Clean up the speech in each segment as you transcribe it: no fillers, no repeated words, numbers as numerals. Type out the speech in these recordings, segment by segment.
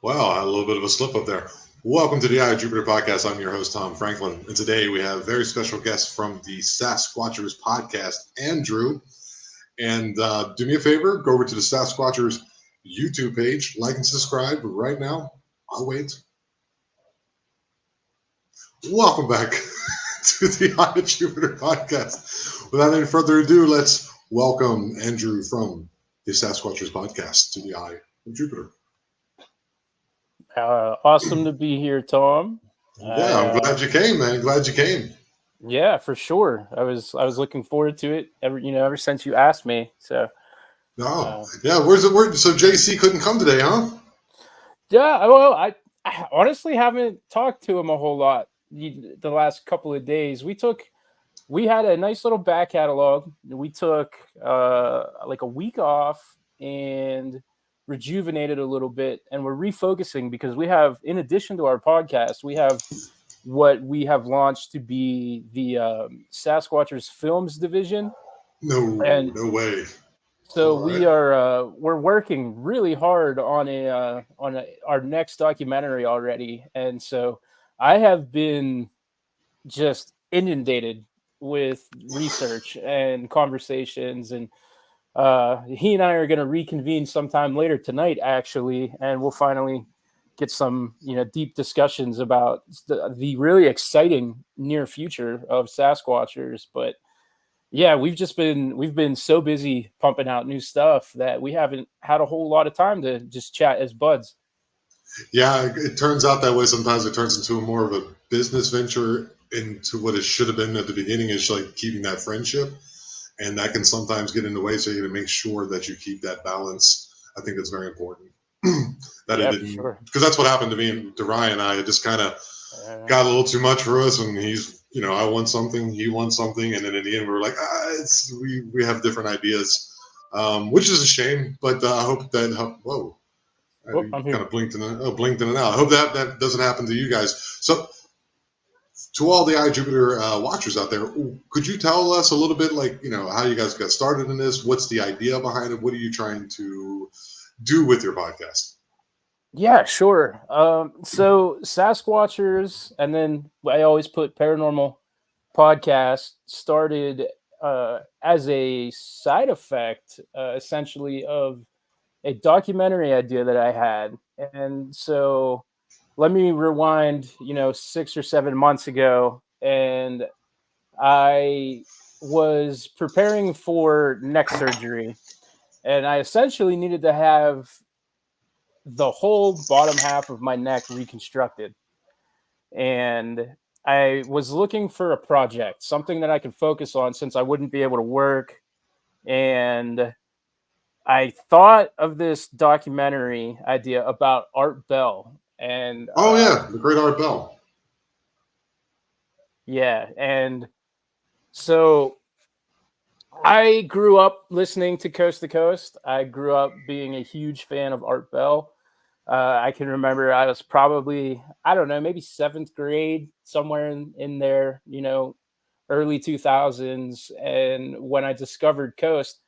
Wow, I had a little bit of a slip up there. Welcome to the Eye of Jupiter podcast. I'm your host, Tom Franklin. And today we have a very special guest from the SasqWatchers podcast, Andrew. And do me a favor, go over to the SasqWatchers YouTube page, like and subscribe right now. I'll wait. Welcome back to the Eye of Jupiter podcast. Without any further ado, let's welcome Andrew from the SasqWatchers podcast to the Eye of Jupiter. Awesome to be here, Tom. Yeah, I'm glad you came, man. Glad you came. Yeah, for sure. I was looking forward to it ever since you asked me. So. Yeah. Where's the word? So JC couldn't come today, huh? Yeah. Well, I honestly haven't talked to him a whole lot the last couple of days. We had a nice little back catalog. We took like a week off and rejuvenated a little bit, and we're refocusing because we have, in addition to our podcast, we have what we have launched to be the SasqWatchers Films division. No way. So we're working really hard on our next documentary already, and so I have been just inundated with research and conversations, and he and I are going to reconvene sometime later tonight, actually, and we'll finally get some deep discussions about the really exciting near future of SasqWatchers. But yeah, we've been so busy pumping out new stuff that we haven't had a whole lot of time to just chat as buds. Yeah, it turns out that way. Sometimes it turns into more of a business venture into what it should have been at the beginning is like keeping that friendship. And that can sometimes get in the way. So you got to make sure that you keep that balance. I think that's very important. That Yeah, it didn't, sure. because that's what happened to me and to Ryan. I just kind of got a little too much for us, and he's, I want something, he wants something, and then in the end we were like, we have different ideas, which is a shame. But I hope that whoa, I kind of blinked in and out. I hope that doesn't happen to you guys. So, to all the iJupiter watchers out there, could you tell us a little bit, like, how you guys got started in this? What's the idea behind it? What are you trying to do with your podcast? Yeah, sure. So SasqWatchers, and then I always put Paranormal Podcast, started as a side effect, essentially, of a documentary idea that I had. And so let me rewind, 6 or 7 months ago, and I was preparing for neck surgery, and I essentially needed to have the whole bottom half of my neck reconstructed. And I was looking for a project, something that I could focus on since I wouldn't be able to work. And I thought of this documentary idea about Art Bell. And the great Art Bell. Yeah, and so I grew up listening to Coast to Coast. I grew up being a huge fan of Art Bell. I can remember I was probably, I don't know, maybe seventh grade, somewhere in there, early 2000s. And when I discovered Coast,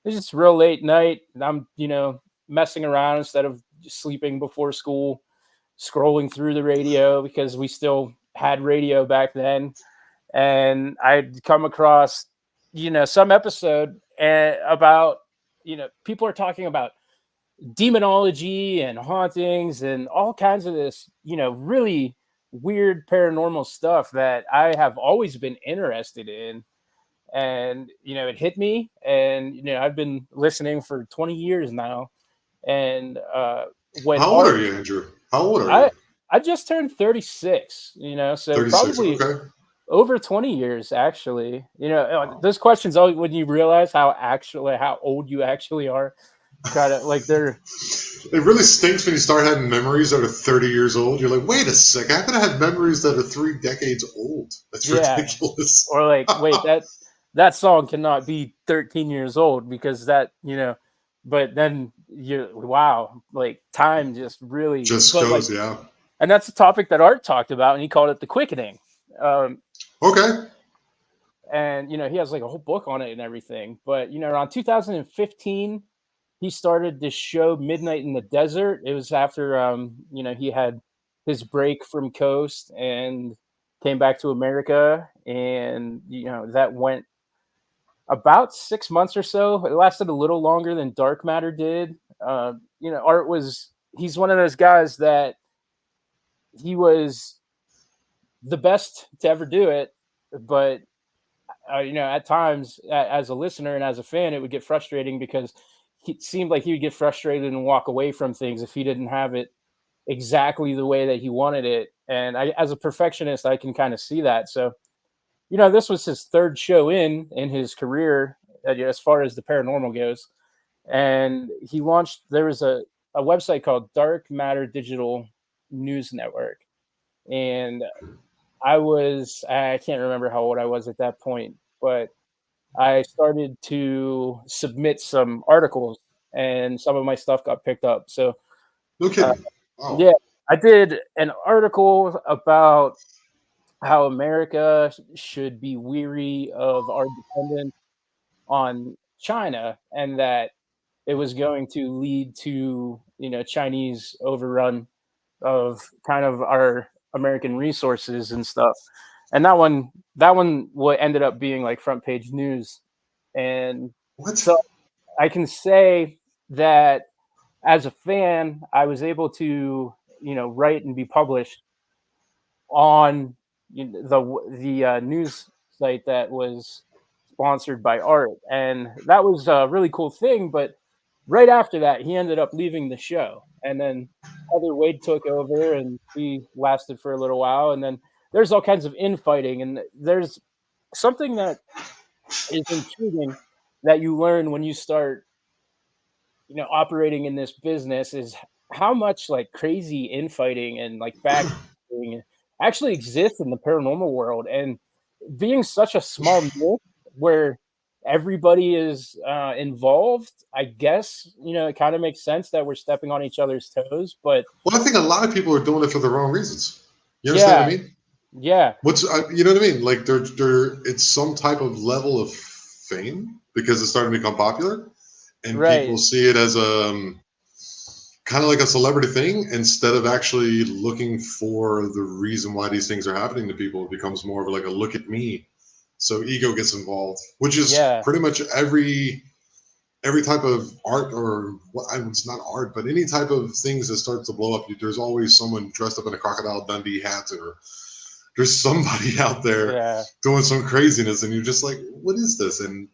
it was just real late night. And I'm, messing around instead of just sleeping before school, scrolling through the radio because we still had radio back then. And I'd come across, some episode about, people are talking about demonology and hauntings and all kinds of this, really weird paranormal stuff that I have always been interested in. And, it hit me. And, I've been listening for 20 years now. And when How old art, are you, Andrew? How old are I, you? I just turned 36, so 36. probably Okay. over 20 years, actually. Those questions, always, when you realize how old you actually are, kind of like they're, It really stinks when you start having memories that are 30 years old. You're like, wait a sec, how could I have memories that are 3 decades old? That's yeah. ridiculous. Or like, wait, that song cannot be 13 years old because but then wow, like time just really, Just but like, goes, yeah. and that's a topic that Art talked about, and he called it the quickening. Um, Okay. and he has like a whole book on it and everything. But around 2015, he started this show, Midnight in the Desert. It was after he had his break from Coast and came back to America, and that went about 6 months or so. It lasted a little longer than Dark Matter did. Art was he's one of those guys that he was the best to ever do it, but at times, as a listener and as a fan, it would get frustrating because it seemed like he would get frustrated and walk away from things if he didn't have it exactly the way that he wanted it. And as a perfectionist, I can kind of see that. So, this was his third show in his career, as far as the paranormal goes. And he launched, there was a website called Dark Matter Digital News Network. And I can't remember how old I was at that point, but I started to submit some articles and some of my stuff got picked up. So, No uh, kidding. Oh, yeah, I did an article about how America should be weary of our dependence on China and that it was going to lead to, Chinese overrun of kind of our American resources and stuff. And that one what ended up being like front page news. And what? so I can say that as a fan, I was able to, write and be published on the news site that was sponsored by Art, and that was a really cool thing. But right after that, he ended up leaving the show, and then Heather Wade took over, and he lasted for a little while, and then there's all kinds of infighting, and there's something that is intriguing that you learn when you start operating in this business is how much like crazy infighting and like backstabbing actually exists in the paranormal world. And being such a small niche where everybody is involved, I guess it kind of makes sense that we're stepping on each other's toes. But Well, I think a lot of people are doing it for the wrong reasons. You understand what yeah, I mean? yeah, You know what I mean? Like it's some type of level of fame because it's starting to become popular, and right, people see it as a kind of like a celebrity thing instead of actually looking for the reason why these things are happening to people. It becomes more of like a look at me. So ego gets involved, which is yeah, pretty much every type of art or it's not art, but any type of things that start to blow up. There's always someone dressed up in a Crocodile Dundee hat, or there's somebody out there yeah, doing some craziness, and you're just like, what is this? And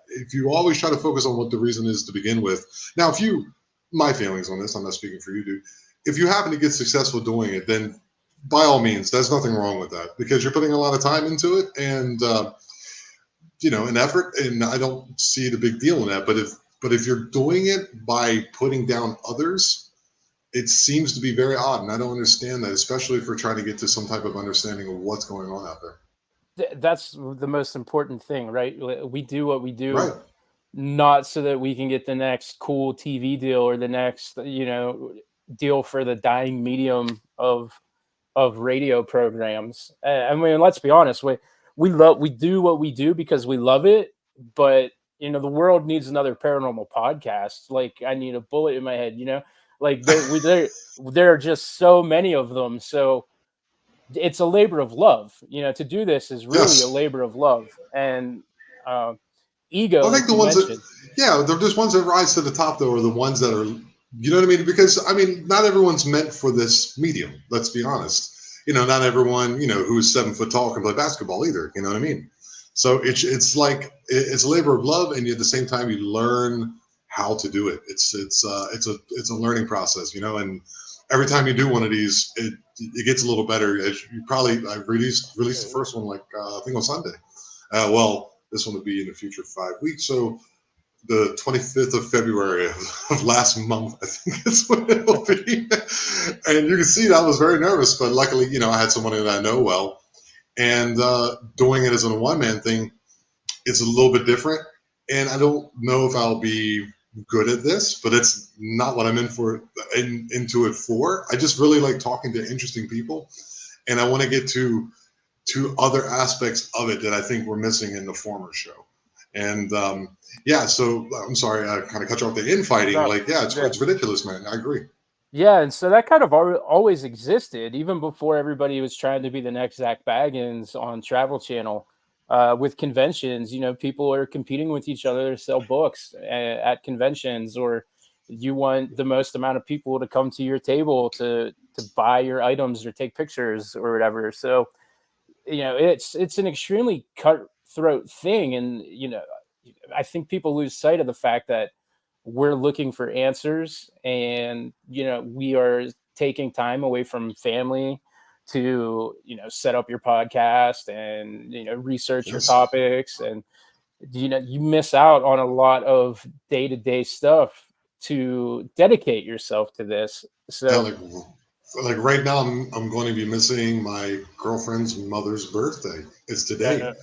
if you always try to focus on what the reason is to begin with. Now, if you, my feelings on this, I'm not speaking for you, dude. If you happen to get successful doing it, then by all means, there's nothing wrong with that because you're putting a lot of time into it and an effort, and I don't see the big deal in that. But if you're doing it by putting down others, it seems to be very odd, and I don't understand that, especially if we're trying to get to some type of understanding of what's going on out there. that's the most important thing, right? We do what we Right. do not so that we can get the next cool TV deal or the next, deal for the dying medium of radio programs. I mean, let's be honest, we do what we do because we love it, but the world needs another paranormal podcast. Like, I need a bullet in my head, like there are just so many of them. So it's a labor of love. To do this is really a Yes. labor of love, and uh, ego, I think like the you ones that, mentioned. yeah, they're just ones that rise to the top, though, are the ones that are, you know what I mean? Because, I mean, not everyone's meant for this medium, let's be honest. Not everyone, who is 7 foot tall can play basketball either, you know what I mean? So it's like, it's a labor of love, and at the same time, you learn how to do it. It's a learning process, and every time you do one of these, it gets a little better. As you probably, I released the first one, like, I think on Sunday. Well, this one will be in the future 5 weeks. So the 25th of February of last month, I think is when it'll be. And you can see that I was very nervous, but luckily, I had someone that I know well. And doing it as a one-man thing, it's a little bit different. And I don't know if I'll be good at this, but it's not what I'm into it for. I just really like talking to interesting people, and I want to get to other aspects of it that I think we're missing in the former show. And yeah, so I'm sorry, I kind of cut you off the infighting. No, Like, yeah, yeah. it's ridiculous, man. I agree. Yeah, and so that kind of always existed, even before everybody was trying to be the next Zach Baggins on Travel Channel. With conventions, people are competing with each other to sell books at conventions, or you want the most amount of people to come to your table to buy your items or take pictures or whatever. So, it's an extremely cutthroat thing, and I think people lose sight of the fact that we're looking for answers, and we are taking time away from family to set up your podcast and research your Yes. topics, and you miss out on a lot of day-to-day stuff to dedicate yourself to this. Yeah, So like right now, I'm going to be missing my girlfriend's mother's birthday. It's today. uh,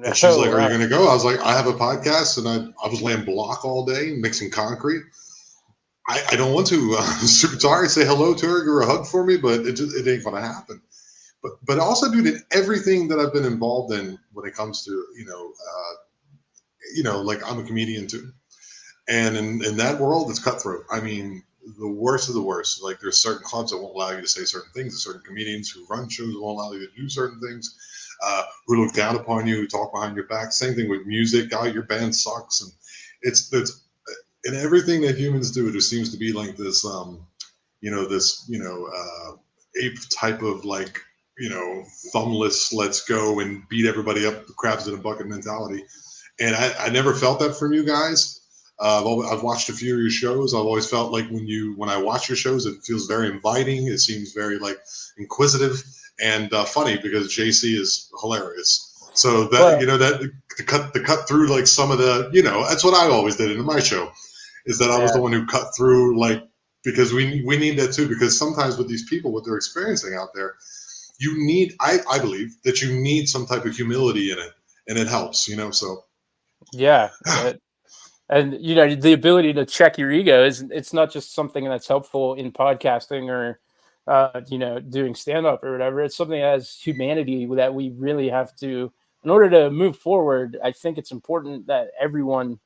And she's oh like, "Are you wow. going to go?" I was like, "I have a podcast," and I was laying block all day, mixing concrete. I don't want to. I'm super sorry. Say hello to her, give her a hug for me, but it ain't going to happen. But also, dude, in everything that I've been involved in when it comes to like I'm a comedian too, and in that world, it's cutthroat. I mean, the worst of the worst. Like, there's certain clubs that won't allow you to say certain things. There's certain comedians who run shows that won't allow you to do certain things. Who look down upon you, who talk behind your back. Same thing with music. Oh, your band sucks, and it's in everything that humans do. There seems to be like this, ape type of, like, thumbless, let's go and beat everybody up, the crabs in a bucket mentality. And I never felt that from you guys. I've watched a few of your shows. I've always felt like when I watch your shows, it feels very inviting. It seems very, like, inquisitive and funny, because JC is hilarious. So that, Well, that to cut through, like, some of the, that's what I always did in my show, is that I was yeah. the one who cut through, like, because we need that too, because sometimes with these people, what they're experiencing out there, you need, I believe that you need some type of humility in it, and it helps, so Yeah, and the ability to check your ego is, it's not just something that's helpful in podcasting or doing stand up or whatever. It's something as humanity that we really have to, in order to move forward. I think it's important that everyone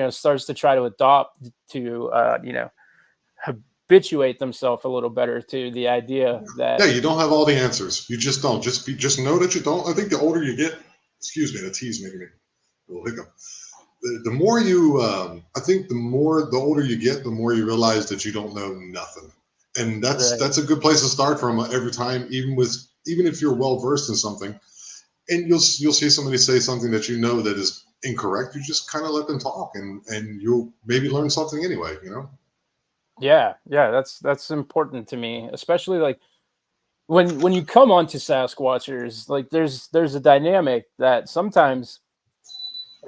starts to try to adopt to habituate themselves a little better to the idea yeah, that you don't have all the answers. You just don't. Just know that you don't. I think the older you get, excuse me, the tea's making me a little hiccup. The more you, I think the older you get, the more you realize that you don't know nothing, and right. that's a good place to start from every time. Even if you're well versed in something, and you'll see somebody say something that that is incorrect, you just kind of let them talk, and you'll maybe learn something anyway. Yeah, that's important to me, especially like when you come onto SasqWatchers. Like, there's a dynamic that sometimes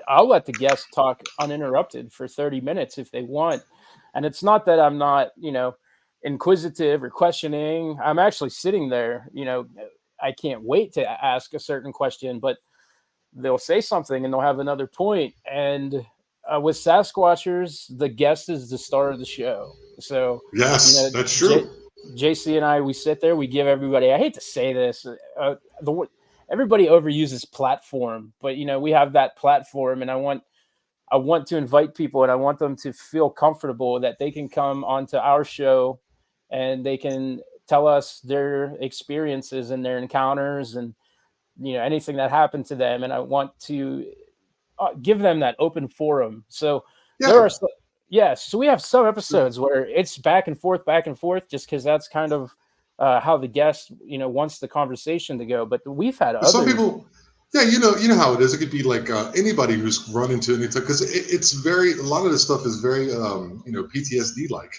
I'll let the guests talk uninterrupted for 30 minutes if they want. And it's not that I'm not, inquisitive or questioning. I'm actually sitting there, I can't wait to ask a certain question, but they'll say something and they'll have another point. And with SasqWatchers, the guest is the star of the show. So, Yes, that's true. JC and I, we sit there, we give everybody, I hate to say this, everybody overuses platform, but we have that platform, and I want to invite people, and I want them to feel comfortable that they can come onto our show and they can tell us their experiences and their encounters and anything that happened to them. And I want to give them that open forum. So there Yeah. are yes, so we have some episodes where it's back and forth, just because that's kind of how the guest wants the conversation to go. But we've had Some others. people, yeah, you know how it is. It could be like anybody who's run into anything, because it's very, a lot of this stuff is very PTSD like,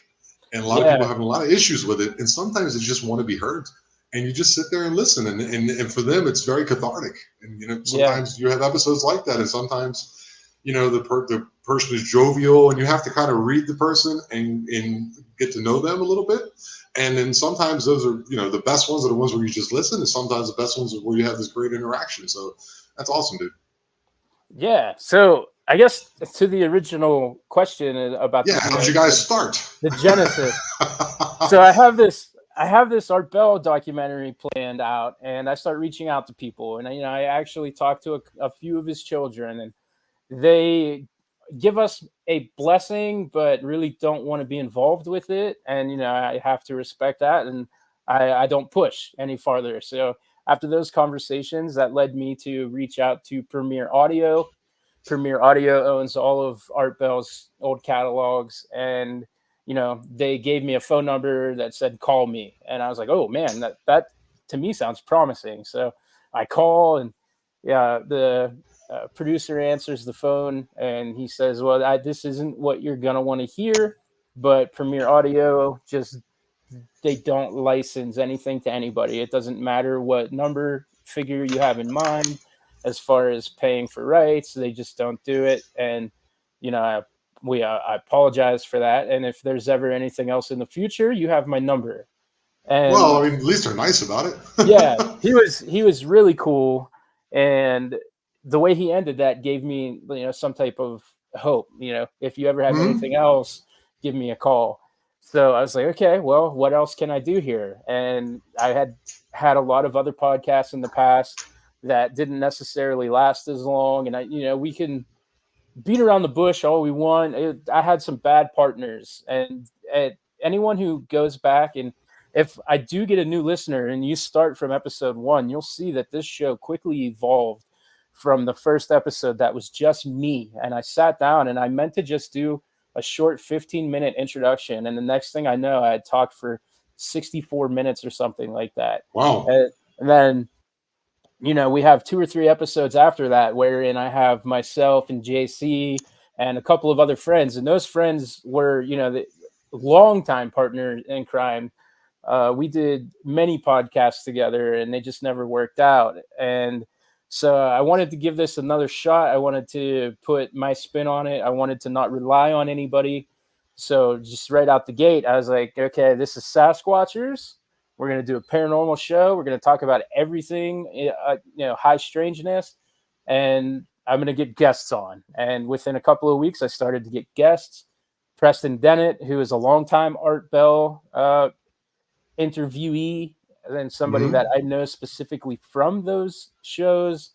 and a lot of people Yeah, having a lot of issues with it, and sometimes they just want to be heard, and you just sit there and listen, and for them it's very cathartic, and yeah, sometimes you have episodes like that, and sometimes the person is jovial, and you have to kind of read the person and get to know them a little bit. And then sometimes those are, the best ones are the ones where you just listen, and sometimes the best ones are where you have this great interaction. So that's awesome, dude. yeah. So I guess to the original question about Yeah, how did you guys start? the genesis. So I have this Art Bell documentary planned out, and I start reaching out to people, and I actually talked to a few of his children, and they give us a blessing, but really don't want to be involved with it, and I have to respect that, and I don't push any farther. So after those conversations, that led me to reach out to Premier Audio. Premier Audio owns all of Art Bell's old catalogs, and they gave me a phone number that said call me, and I was like, oh man, that to me sounds promising. So I call, and yeah, the producer answers the phone, and he says, well, this isn't what you're gonna want to hear, but Premier Audio just, they don't license anything to anybody. It doesn't matter what number figure you have in mind as far as paying for rights. They just don't do it. And you know, I, I apologize for that. And if there's ever anything else in the future, you have my number. Well, And I mean, at least they're nice about it. yeah, he was really cool, and the way he ended that gave me some type of hope. If you ever have anything Hmm. else, give me a call. So I was like, okay, well, what else can I do here? And I had a lot of other podcasts in the past that didn't necessarily last as long, and we can beat around the bush all we want. I had some bad partners, and anyone who goes back, and if I do get a new listener and you start from episode 1, you'll see that this show quickly evolved from the first episode that was just me, and I sat down and I meant to just do a short 15-minute introduction, and the next thing I know, I had talked for 64 minutes or something like that. Wow. And then we have 2 or 3 episodes after that wherein I have myself and JC and a couple of other friends, and those friends were, the longtime partner in crime. We did many podcasts together, and they just never worked out. And so I wanted to give this another shot. I wanted to put my spin on it. I wanted to not rely on anybody. So just right out the gate, I was like, okay, this is SasqWatchers. We're going to do a paranormal show. We're going to talk about everything, high strangeness, and I'm going to get guests on. And within a couple of weeks, I started to get guests. Preston Dennett, who is a longtime Art Bell interviewee, and then somebody that Hmm. I know specifically from those shows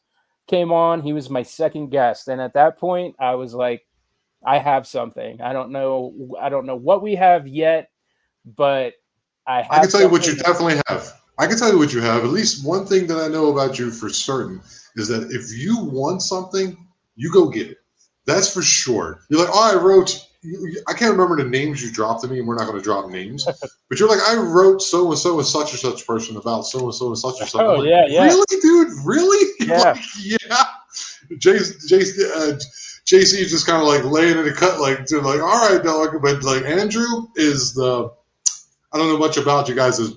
came on. He was my second guest, and at that point, I was like, I have something. I don't know what we have yet, but I I can have tell you what you something. definitely have. I can tell you what you have. At least one thing that I know about you for certain is that if you want something, you go get it. That's for sure. You're like, oh, I wrote. I can't remember the names you dropped to me, and we're not going to drop names. But you're like, I wrote so and so and such and such person about so and so and such and such. I'm Oh like, yeah, yeah, really, dude? Really? yeah. Like, yeah. JC is just kind of like laying in the cut, like, all right, dog. But like, Andrew is the. I don't know much about you guys, as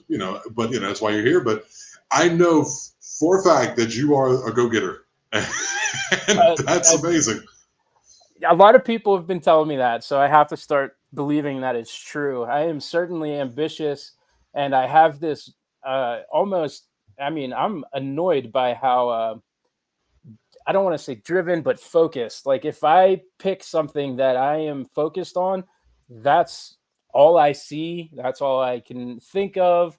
but that's why you're here. But I know for a fact that you are a go-getter, and Uh, that's uh, amazing. a lot of people have been telling me that, so I have to start believing that it's true. I am certainly ambitious, and I have this almost. I mean, I'm annoyed by how I don't want to say driven, but focused. Like if I pick something that I am focused on, that's all I see. That's all I can think of.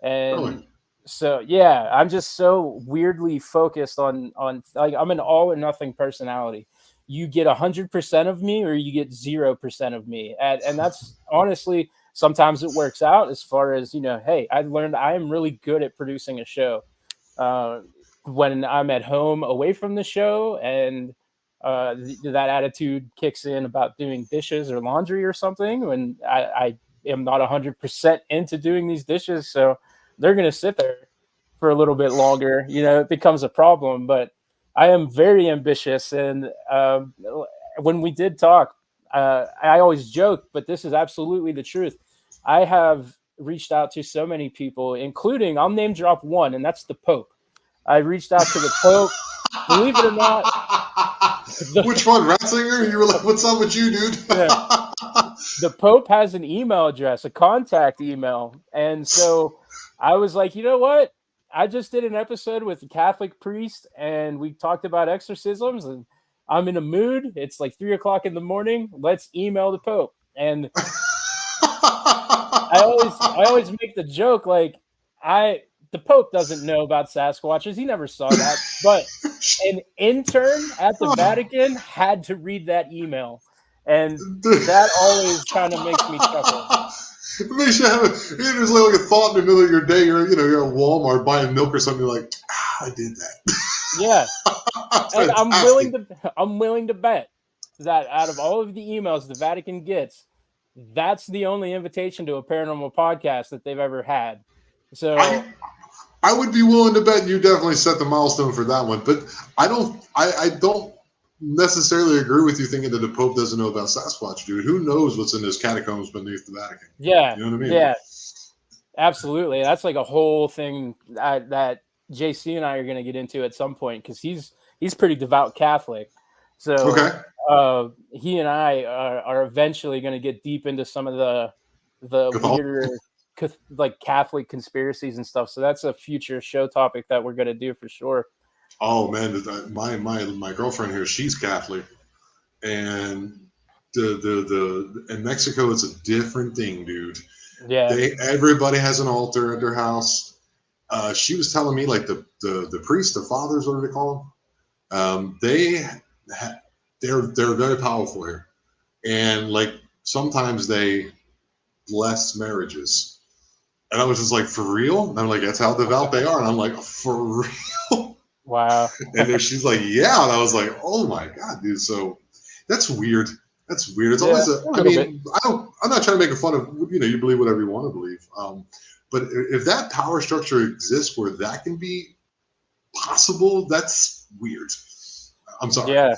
Really? And so, yeah, I'm just so weirdly focused on like, I'm an all or nothing personality. You get 100% of me or you get 0% of me. And that's honestly, sometimes it works out as far as, hey, I learned I am really good at producing a show. Uh, when I'm at home away from the show, and that attitude kicks in about doing dishes or laundry or something, when I am not 100% into doing these dishes. So they're going to sit there for a little bit longer. It becomes a problem. But I am very ambitious. And when we did talk, I always joke, but this is absolutely the truth. I have reached out to so many people, including, I'll name drop one, and that's the Pope. I reached out to the Pope. Believe it or not, Which one, Ratzinger? You were like, "What's up with you, dude?" yeah, the Pope has an email address, a contact email. And so I was like, you know what? I just did an episode with a Catholic priest and we talked about exorcisms, and I'm in a mood. It's like 3 o'clock in the morning. Let's email the Pope. And I always make the joke, like, the Pope doesn't know about SasqWatchers. He never saw that. But an intern at the Vatican had to read that email. And that always kind of makes me chuckle. It makes you have there's like a thought in the middle of your day. You're at Walmart buying milk or something. You're like, I did that. Yeah. That's And fantastic. I'm willing to bet that out of all of the emails the Vatican gets, that's the only invitation to a paranormal podcast that they've ever had. I So I would be willing to bet you definitely set the milestone for that one. But I don't necessarily agree with you thinking that the Pope doesn't know about Sasquatch, dude. Who knows what's in those catacombs beneath the Vatican? yeah, You know what I mean? yeah, absolutely. That's like a whole thing that JC and I are going to get into at some point, because he's pretty devout Catholic. Okay. So he and I are eventually going to get deep into some of the Catholicism. weirder like Catholic conspiracies and stuff. So that's a future show topic that we're going to do for sure. Oh man, my girlfriend here, she's Catholic, and the in Mexico it's a different thing, dude. Yeah. Everybody has an altar at their house. She was telling me like the priests, the fathers, what do they call them? They're very powerful here, and like sometimes they bless marriages. And I was just like, for real? And I'm like, that's how devout they are. And I'm like, for real? Wow. And then she's like, yeah. And I was like, oh my God, dude. So that's weird. That's weird. It's Yeah, always a I little bit. mean, I'm not trying to make fun of, you believe whatever you want to believe. But if that power structure exists where that can be possible, that's weird. I'm sorry. Yeah.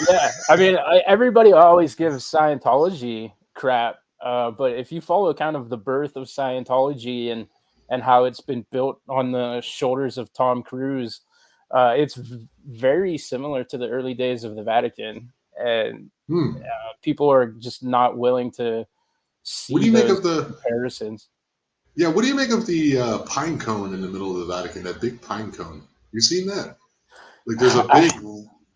Yeah. I mean, everybody always gives Scientology crap, but if you follow kind of the birth of Scientology and how it's been built on the shoulders of Tom Cruise, it's very similar to the early days of the Vatican, and Hmm. people are just not willing to What do see you make those of the, comparisons. yeah, what do you make of the pine cone in the middle of the Vatican, that big pine cone? You seen that? Like there's a big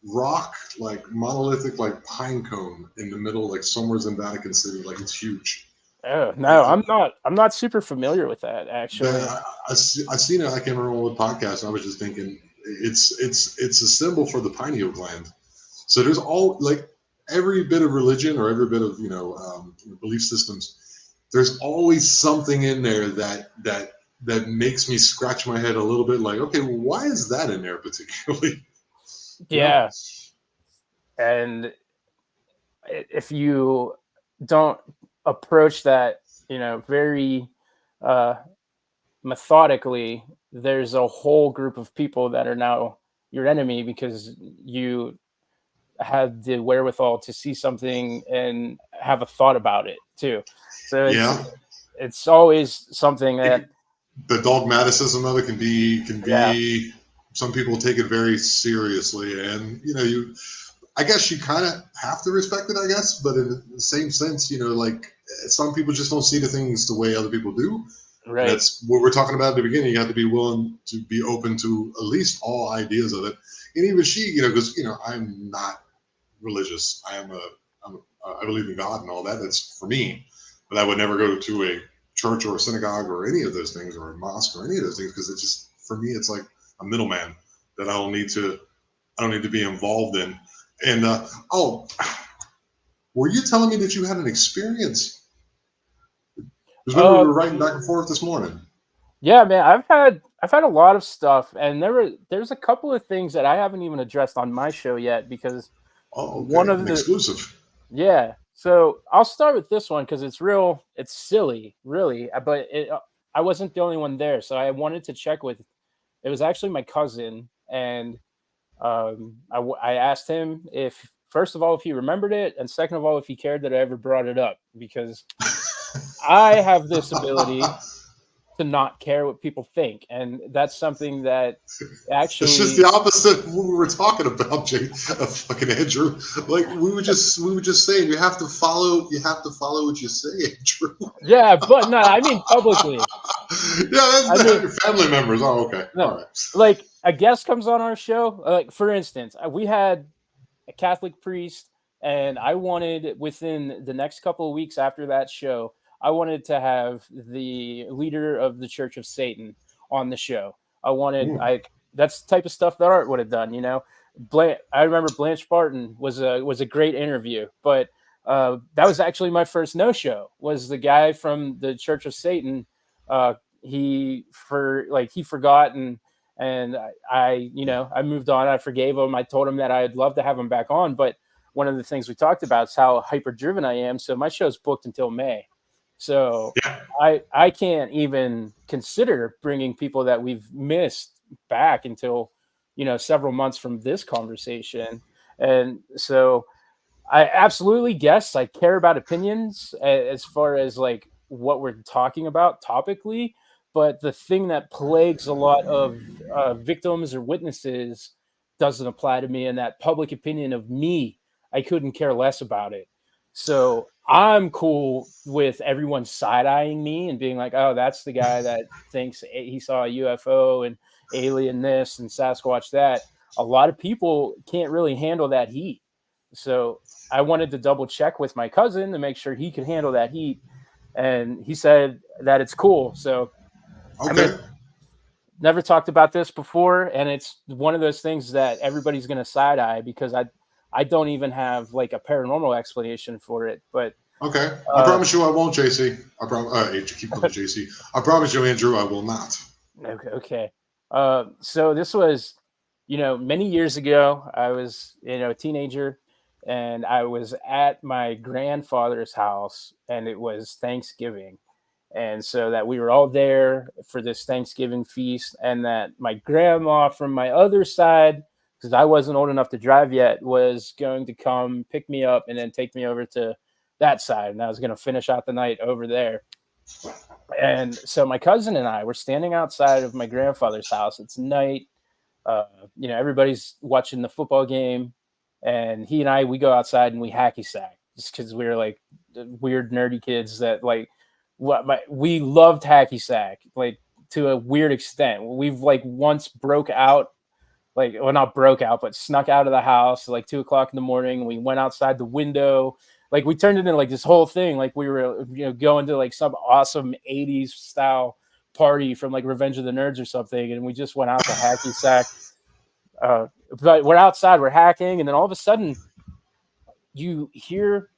rock, like monolithic, like pine cone in the middle, like somewhere's in Vatican City, like it's huge. Oh And no, I'm not super familiar with that actually. I've seen it. I can't remember what podcast. And I was just thinking, it's a symbol for the pineal gland. So there's all like every bit of religion or every bit of belief systems. There's always something in there that makes me scratch my head a little bit. Like, okay, well, why is that in there particularly? You know? Yeah, and if you don't approach that, very uh, methodically, there's a whole group of people that are now your enemy because you had the wherewithal to see something and have a thought about it too. So it's Yeah. it's always something that, The dogmaticism of it can yeah, be some people take it very seriously, and you I guess you kind of have to respect it, I guess, but in the same sense, like some people just don't see the things the way other people do. And right. that's what we're talking about at the beginning. You have to be willing to be open to at least all ideas of it. And even she, because I'm not religious. I believe in God and all that. That's for me. but I would never go to a church or a synagogue or any of those things or a mosque or any of those things because it just for me it's like a middleman that I don't need to be involved in. And oh, were you telling me that you had an experience? Because remember we Uh, were writing back and forth this morning. yeah, man, I've had a lot of stuff, and there's a couple of things that I haven't even addressed on my show yet because Oh, one okay, of an the exclusive. yeah. So I'll start with this one because it's silly, really, but I wasn't the only one there, so I wanted to check with. It was actually my cousin, and I asked him if first of all if he remembered it, and second of all if he cared that I ever brought it up because I have this ability to not care what people think, and that's something that It's just the actually opposite of what we were talking about, Jake. Fucking Andrew. Like we were just saying you have to follow what you say, Andrew. yeah, but no, I mean publicly. Yeah, I mean your family members. Oh, okay. All no, right. like a guest comes on our show. Like for instance, we had a Catholic priest, and I wanted within the next couple of weeks after that show, I wanted to have the leader of the Church of Satan on the show. I wanted Ooh. I that's the type of stuff that Art would have done, you know. I remember Blanche Barton was a great interview, but that was actually my first no show. Was the guy from the Church of Satan? He forgot and you know, I moved on. I forgave him. I told him that I'd love to have him back on, but one of the things we talked about is how hyper driven I am. So my show's booked until May. So Yeah. I can't even consider bringing people that we've missed back until, you know, several months from this conversation. And so I absolutely guess I care about opinions as far as like what we're talking about topically, but the thing that plagues a lot of victims or witnesses doesn't apply to me, and that public opinion of me, I couldn't care less about it. So I'm cool with everyone side eyeing me and being like, "Oh, that's the guy that thinks he saw a UFO and alien this and Sasquatch that." A lot of people can't really handle that heat. So I wanted to double check with my cousin to make sure he could handle that heat, and he said that it's cool. So I'm gonna Okay. never talked about this before, and it's one of those things that everybody's gonna side eye because I don't even have like a paranormal explanation for it. But Okay. I uh, promise you I won't, JC. I promise. Keep calling me JC. I promise you, Andrew, I will not. okay. So this was, you know, many years ago. I was, you know, a teenager, and I was at my grandfather's house, and it was Thanksgiving, and so that we were all there for this Thanksgiving feast, and that my grandma from my other side, because I wasn't old enough to drive yet, was going to come pick me up and then take me over to that side, and I was going to finish out the night over there. And so my cousin and I were standing outside of my grandfather's house. It's night. Uh, you know, everybody's watching the football game, and he and I we go outside and we hacky sack just because we were like weird nerdy kids that like we loved hacky sack like to a weird extent. We've like once broke out like well not broke out but snuck out of the house at like 2 o'clock in the morning. We went outside the window, like we turned it into like this whole thing, like we were, you know, going to like some awesome 80s style party from like Revenge of the Nerds or something, and we just went out to hacky sack. But we're outside, we're hacking, and then all of a sudden you hear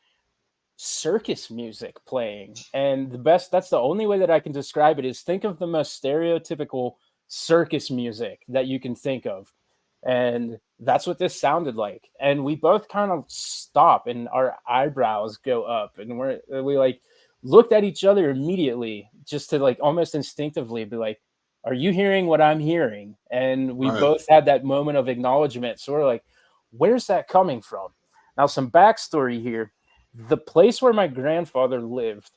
circus music playing. And that's the only way that I can describe it is think of the most stereotypical circus music that you can think of. And that's what this sounded like. And we both kind of stop and our eyebrows go up, and we like looked at each other immediately just to like almost instinctively be like, are you hearing what I'm hearing? And we Right. both had that moment of acknowledgement. So we're like, where's that coming from? Now, some backstory here. The place where my grandfather lived,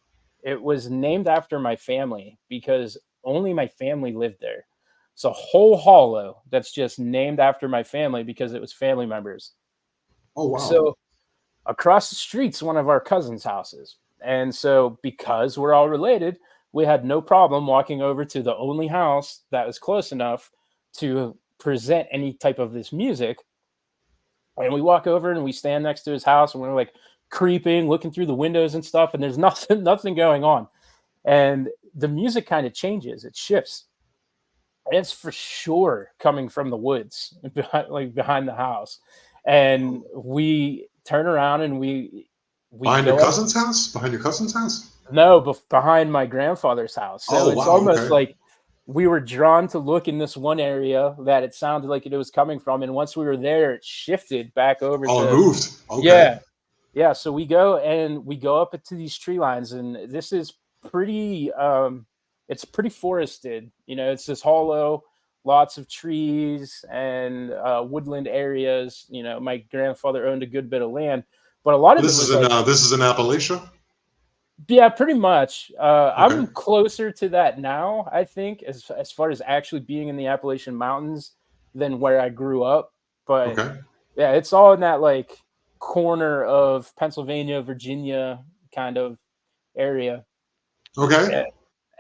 it was named after my family because only my family lived there. It's a whole hollow that's just named after my family because it was family members. Oh wow. So across the street's one of our cousins' houses. And so because we're all related, we had no problem walking over to the only house that was close enough to present any type of this music. And we walk over and we stand next to his house and we're like, creeping, looking through the windows and stuff, and there's nothing going on. And the music kind of changes, it shifts. It's for sure coming from the woods behind the house. And we turn around and we Behind your go up. cousin's house? Behind your cousin's house? No, behind my grandfather's house. So Oh it's wow, almost okay. like we were drawn to look in this one area that it sounded like it was coming from, and once we were there, it shifted back over Oh, it to moved. Okay. yeah, yeah. So we go up into these tree lines, and this is pretty. It's pretty forested. You know, it's this hollow, lots of trees and woodland areas. You know, my grandfather owned a good bit of land, but a lot of it was like This is in Appalachia? yeah, pretty much. Okay. I'm closer to that now, I think, as far as actually being in the Appalachian Mountains than where I grew up. But Okay. yeah, it's all in that like corner of Pennsylvania, Virginia kind of area. Okay. Yeah.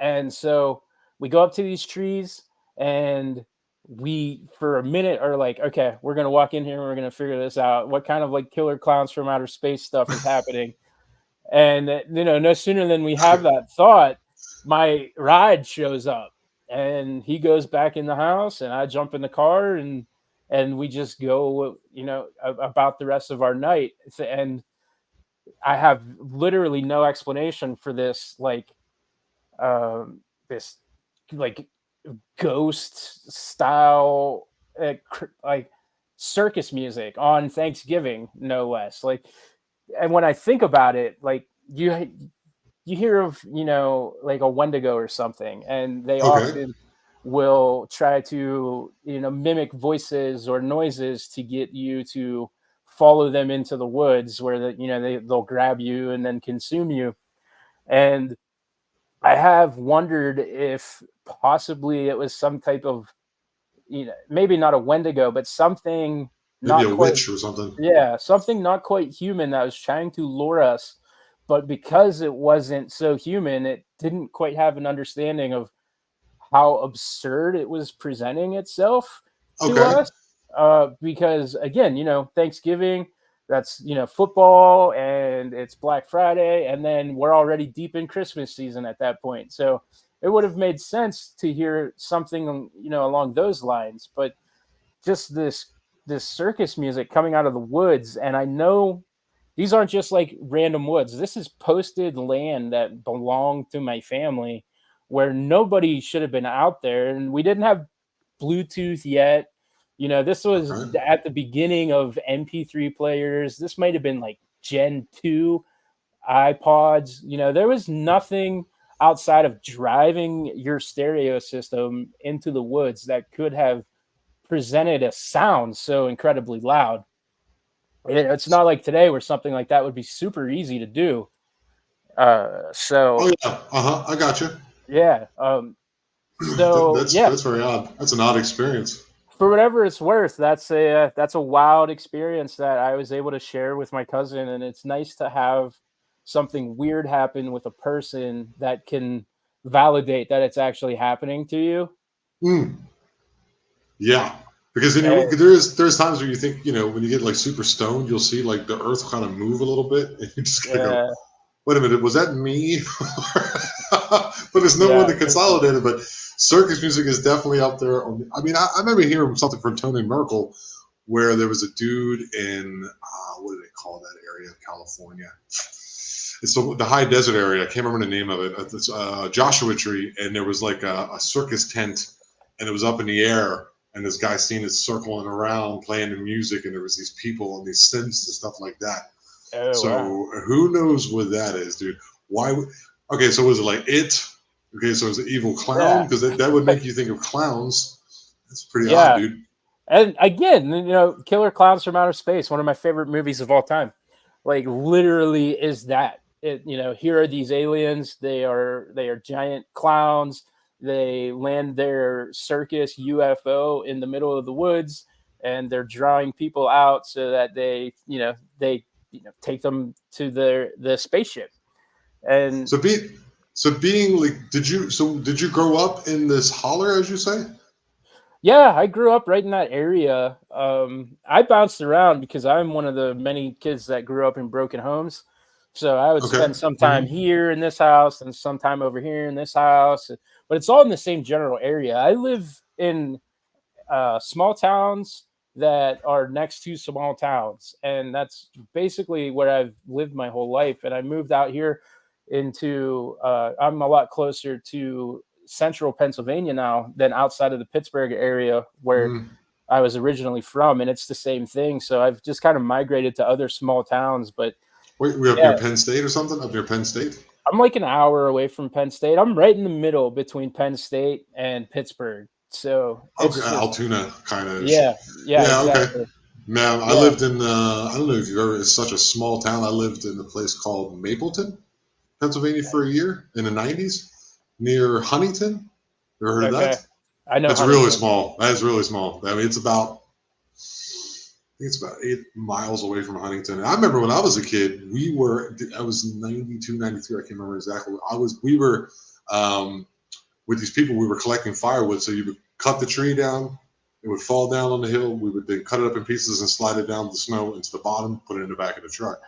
And so we go up to these trees and we for a minute are like, okay, we're gonna walk in here and we're gonna figure this out. What kind of like killer clowns from outer space stuff is happening? And you know, no sooner than we have that thought, my ride shows up, and he goes back in the house, and I jump in the car, and we just go, you know, about the rest of our night. And I have literally no explanation for this, this like ghost style, like circus music on Thanksgiving, no less. Like, and when I think about it, like you hear of, you know, like a Wendigo or something, and they Okay. often will try to, you know, mimic voices or noises to get you to follow them into the woods where you know they'll grab you and then consume you. And I have wondered if possibly it was some type of, you know, maybe not a Wendigo, but something Maybe not a quite, witch or something. yeah, something not quite human that was trying to lure us, but because it wasn't so human, it didn't quite have an understanding of how absurd it was presenting itself to Okay. us. Because again, you know, Thanksgiving, that's, you know, football and it's Black Friday, and then we're already deep in Christmas season at that point. So it would have made sense to hear something, you know, along those lines. But just this circus music coming out of the woods, and I know these aren't just like random woods. This is posted land that belonged to my family where nobody should have been out there, and we didn't have Bluetooth yet. You know, this was Okay. at the beginning of MP3 players. This might have been like Gen 2 iPods. You know, there was nothing outside of driving your stereo system into the woods that could have presented a sound so incredibly loud. It's not like today where something like that would be super easy to do. Oh So yeah. Uh-huh. I got you. yeah. So yeah, That's very odd. That's an odd experience. for whatever it's worth, that's a wild experience that I was able to share with my cousin, and it's nice to have something weird happen with a person that can validate that it's actually happening to you. Mm. Yeah. Because then And, there's times where you think, you know, when you get like super stoned, you'll see like the earth kind of move a little bit, and you just gotta go, uh, wait a minute, was that me? But there's no one yeah, to consolidate it. But circus music is definitely up there. I mean, I remember hearing something from Tony Merkel where there was a dude in what do they call that area of California? It's the high desert area. I can't remember the name of it. It's Joshua Tree, and there was like a circus tent, and it was up in the air. And this guy seen it circling around, playing the music, and there was these people and these synths and stuff like that. oh wow, So who knows what that is, dude? Why? Okay, so was it like it? Okay, so it's an evil clown yeah, because that would make you think of clowns. That's pretty odd, yeah. dude. And again, you know, Killer Clowns from Outer Space, one of my favorite movies of all time. Like literally is that. It, you know, here are these aliens, they are giant clowns. They land their circus UFO in the middle of the woods, and they're drawing people out so that they take them to the spaceship. And So being like, did you grow up in this holler, as you say? Yeah, I grew up right in that area. I bounced around because I'm one of the many kids that grew up in broken homes. So I would Okay. spend some time here in this house and some time over here in this house, but it's all in the same general area. I live in small towns that are next to small towns, and that's basically where I've lived my whole life. And I moved out here into I'm a lot closer to central Pennsylvania now than outside of the Pittsburgh area where Mm. I was originally from, and it's the same thing. So I've just kind of migrated to other small towns. But Wait, we up yeah, near Penn State or something? Up near Penn State? I'm like an hour away from Penn State. I'm right in the middle between Penn State and Pittsburgh. So Okay, it's just Altoona kind of. yeah, Yeah, okay. exactly. Man, I Yeah. lived in, I don't know if you've ever, it's such a small town. I lived in a place called Mapleton, Pennsylvania for a year in the 90s near Huntington. Ever heard of Okay. that? I know That's really Huntington. small. That is really small. I mean, I think it's about 8 miles away from Huntington. And I remember when I was a kid, I was 92, 93. I can't remember exactly. We were, um, with these people, we were collecting firewood. So you would cut the tree down, it would fall down on the hill. We would then cut it up in pieces and slide it down the snow into the bottom, put it in the back of the truck.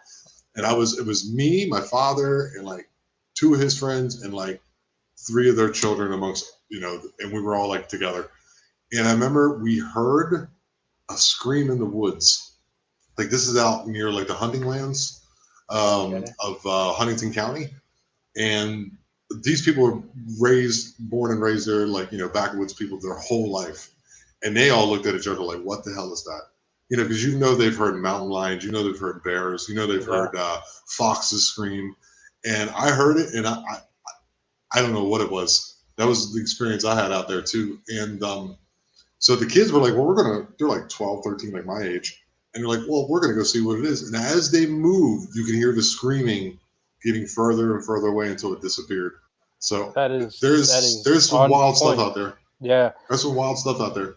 And it was me, my father, and like two of his friends, and like three of their children amongst, and we were all like together. And I remember we heard a scream in the woods. Like this is out near like the hunting lands Okay. of Huntington County, and these people were born and raised there, like backwoods people their whole life, and they all looked at each other like, "What the hell is that?" Because they've heard mountain lions, they've heard bears, they've Yeah. heard foxes scream, and I heard it, and I don't know what it was. That was the experience I had out there too, and so the kids were like, "Well, they're like 12, 13, like my age." And they're like, "Well, we're gonna go see what it is." And as they moved, you can hear the screaming getting further and further away until it disappeared. So That is there's some on wild stuff point. out there. Yeah. There's some wild stuff out there.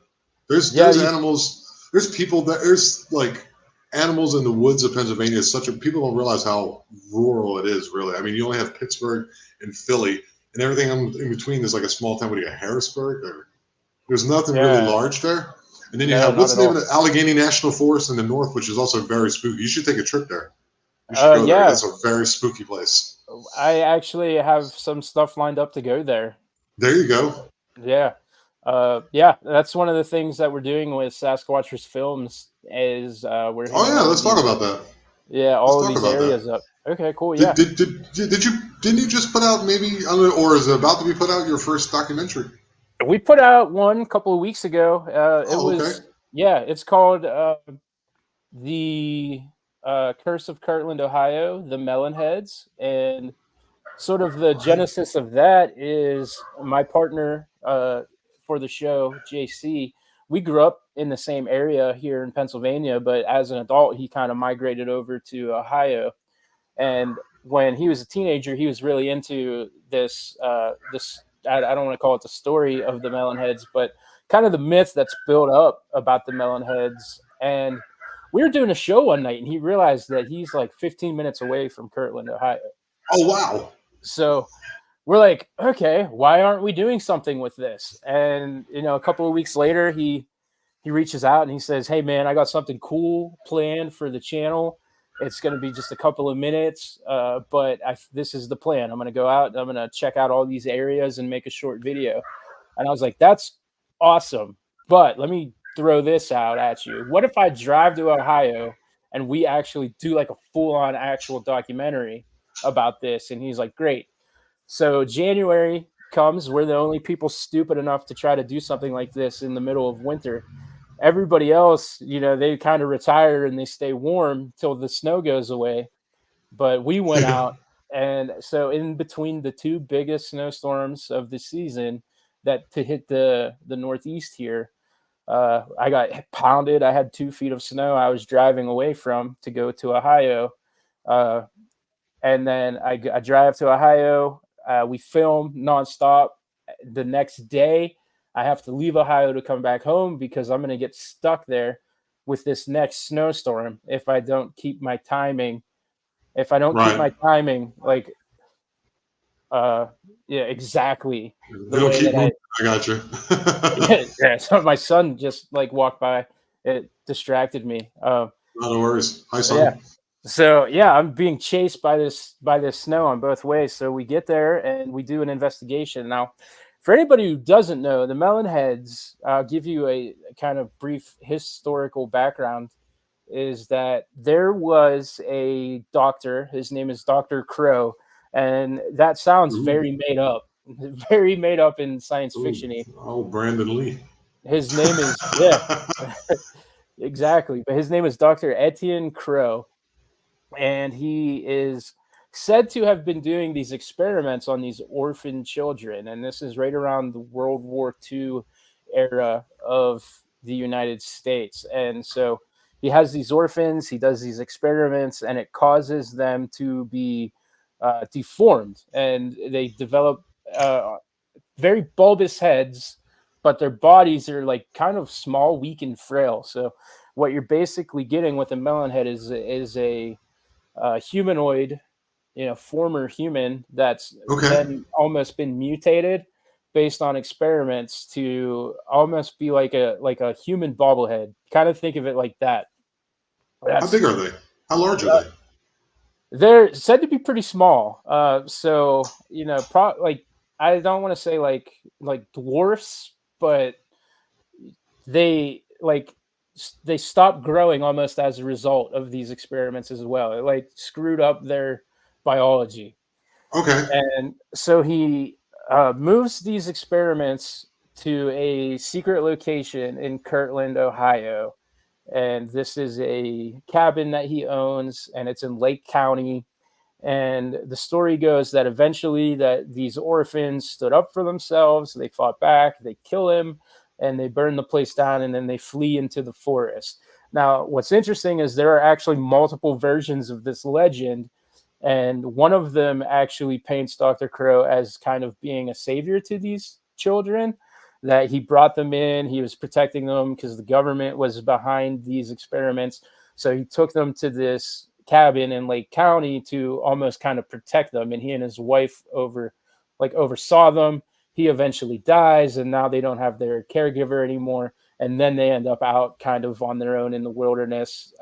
Yeah, There's animals. There's like animals in the woods of Pennsylvania. People don't realize how rural it is. Really, I mean, you only have Pittsburgh and Philly, and everything in between is like a small town. What do you got, Harrisburg? Or there's nothing really yeah. large there. And then you No, have, not what's at the name of all. the Allegheny National Forest in the north, which is also very spooky. You should take a trip there. You should go there. Yeah. That's a very spooky place. I actually have some stuff lined up to go there. There you go. Yeah. Yeah, that's one of the things that we're doing with SasqWatchers Films is we're Oh hitting yeah, let's talk about that. Let's all of talk these about that. areas up. Okay, cool. Did Yeah. did, did, did you didn't you just put out, maybe, I don't know, or is it about to be put out, your first documentary? We put out one a couple of weeks ago. It Oh, okay. was yeah, it's called the Curse of Kirtland, Ohio, the Melonheads, and sort of the All right. genesis of that is my partner for the show, JC. We grew up in the same area here in Pennsylvania, but as an adult, he kind of migrated over to Ohio. And when he was a teenager, he was really into this. I don't want to call it the story of the Melonheads, but kind of the myth that's built up about the Melonheads. And we were doing a show one night, and he realized that he's like 15 minutes away from Kirtland, Ohio. Oh wow. So we're like, okay, why aren't we doing something with this? And a couple of weeks later, he reaches out and he says, "Hey man, I got something cool planned for the channel. It's going to be just a couple of minutes, but this is the plan. I'm going to go out and I'm going to check out all these areas and make a short video." And I was like, "That's awesome, but let me throw this out at you. What if I drive to Ohio and we actually do like a full-on actual documentary about this?" And he's like, "Great." So January comes. We're the only people stupid enough to try to do something like this in the middle of winter. Everybody else, they kind of retire and they stay warm till the snow goes away. But we went Yeah. out, and so in between the two biggest snowstorms of the season that to hit the Northeast here, I got pounded. I had 2 feet of snow I was driving away from to go to Ohio. Uh, and then I drive to Ohio. We film nonstop. The next day, I have to leave Ohio to come back home because I'm going to get stuck there with this next snowstorm if I don't keep my timing. If I don't keep Right. my timing, like, uh, yeah, exactly They the don't way keep that moving. I got you. Yeah. So my son just like walked by. It distracted me. No worries. Hi, Yeah. son. So yeah, I'm being chased by this snow on both ways. So we get there and we do an investigation. Now, for anybody who doesn't know, the Melonheads, I'll give you a kind of brief historical background. Is that there was a doctor? His name is Doctor Crow, and that sounds Ooh, very made up, very made up in science ooh. fictiony. Oh, Brandon Lee. His name is yeah, exactly. But his name is Doctor Etienne Crow, and he is said to have been doing these experiments on these orphan children, and this is right around the World War II era of the United States. And so he has these orphans, he does these experiments, and it causes them to be deformed, and they develop uh, very bulbous heads, but their bodies are like kind of small, weak, and frail. So what you're basically getting with a melon head is a humanoid, former human that's Okay. then almost been mutated based on experiments to almost be like a human bobblehead. Kind of think of it like that. How big That's are they? How large are they? they're said to be pretty small. So like I don't want to say like dwarfs, but they like they stopped growing almost as a result of these experiments as well. It like screwed up their biology. Okay. And so he moves these experiments to a secret location in Kirtland, Ohio. And this is a cabin that he owns, and it's in Lake County. And the story goes that eventually that these orphans stood up for themselves, they fought back, they kill him, and they burn the place down, and then they flee into the forest. Now, what's interesting is there are actually multiple versions of this legend, and one of them actually paints Dr. Crow as kind of being a savior to these children, that he brought them in, he was protecting them because the government was behind these experiments. So he took them to this cabin in Lake County to almost kind of protect them, and he and his wife oversaw them. He eventually dies, and now they don't have their caregiver anymore, and then they end up out kind of on their own in the wilderness.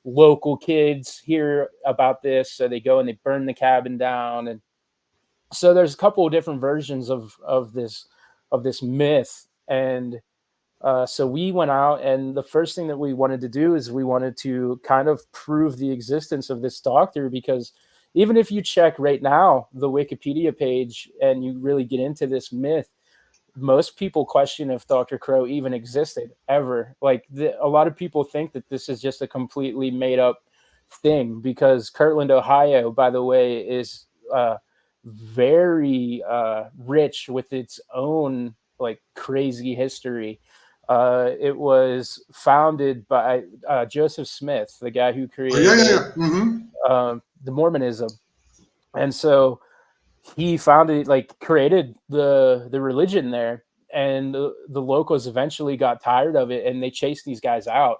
Local kids hear about this, so they go and they burn the cabin down. And so there's a couple of different versions of this myth. And so we went out, and the first thing that we wanted to do is we wanted to kind of prove the existence of this doctor, because even if you check right now the Wikipedia page and you really get into this myth, most people question if Dr. Crow even existed ever. Like a lot of people think that this is just a completely made up thing, because Kirtland, Ohio, by the way, is very rich with its own like crazy history. It was founded by Joseph Smith, the guy who Oh, yeah, yeah, created yeah. Mm-hmm. the Mormonism, and so he founded, like, created the religion there, and the locals eventually got tired of it, and they chased these guys out.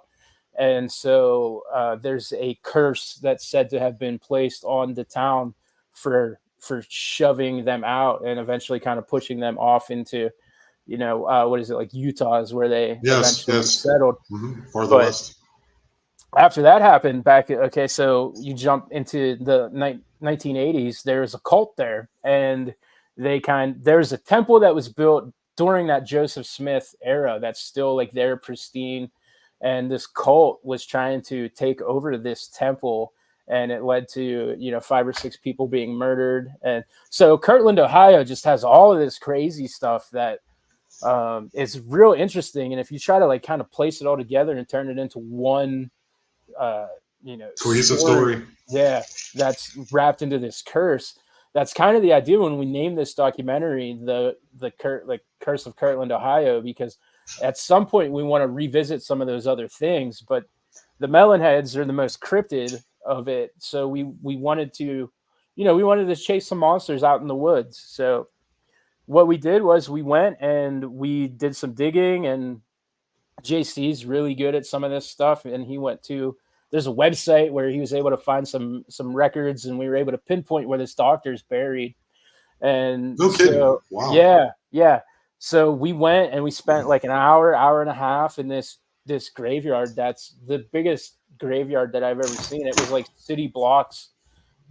And so there's a curse that's said to have been placed on the town for shoving them out and eventually kind of pushing them off into, what is it, like Utah is where they Yes, eventually yes. settled. Mm-hmm. Farther But west. after that happened okay, so you jump into the 1980s, there's a cult there, and there's a temple that was built during that Joseph Smith era that's still like there pristine, and this cult was trying to take over this temple, and it led to 5 or 6 people being murdered. And so Kirtland, Ohio just has all of this crazy stuff that is real interesting. And if you try to like kind of place it all together and turn it into one uh, Cohesive story. story. Yeah, that's wrapped into this curse. That's kind of the idea when we named this documentary the Curse of Kirtland, Ohio, because at some point we want to revisit some of those other things, but the Melonheads are the most cryptid of it. So we wanted to, we wanted to chase some monsters out in the woods. So what we did was we went and we did some digging, and JC's really good at some of this stuff, and he went to there's a website where he was able to find some records, and we were able to pinpoint where this doctor's buried. And No kidding. so Wow. yeah, So we went and we spent like an hour and a half in this graveyard. That's the biggest graveyard that I've ever seen. It was like city blocks,